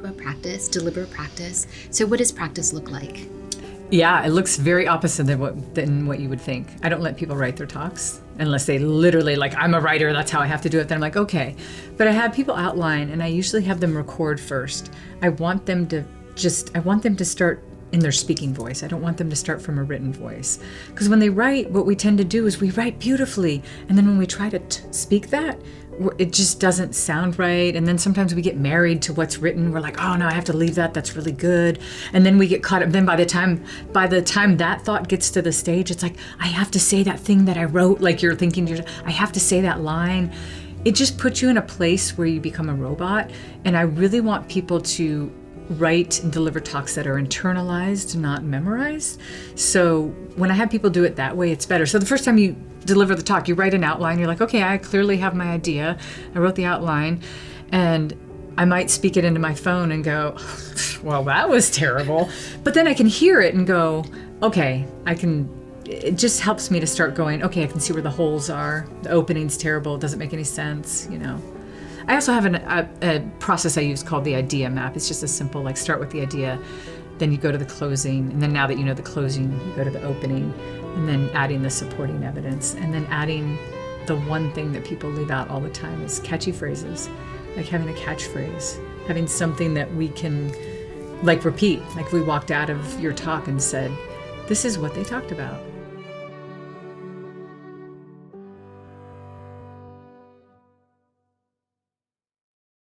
about practice, deliberate practice. So what does practice look like? Yeah, it looks very opposite than what you would think. I don't let people write their talks unless they literally, like, I'm a writer, that's how I have to do it. Then I'm like, okay. But I have people outline, and I usually have them record first. I want them to start in their speaking voice. I don't want them to start from a written voice. Because when they write, what we tend to do is we write beautifully. And then when we try to speak that, it just doesn't sound right. And then sometimes we get married to what's written. We're like, oh no, I have to leave that. That's really good. And then we get caught up. Then by the time that thought gets to the stage, it's like, I have to say that thing that I wrote. Like you're thinking, I have to say that line. It just puts you in a place where you become a robot. And I really want people to write and deliver talks that are internalized, not memorized. So when I have people do it that way, it's better. So the first time you deliver the talk, you write an outline. You're like, okay, I clearly have my idea. I wrote the outline, and I might speak it into my phone and go, well, that was terrible. But then I can hear it and go, okay, it just helps me to start going, okay, I can see where the holes are. The opening's terrible. It doesn't make any sense, I also have a process I use called the idea map. It's just a simple, like, start with the idea, then you go to the closing, and then now that you know the closing, you go to the opening, and then adding the supporting evidence, and then adding the one thing that people leave out all the time is catchy phrases, like having a catchphrase, having something that we can, like, repeat. Like, we walked out of your talk and said, this is what they talked about.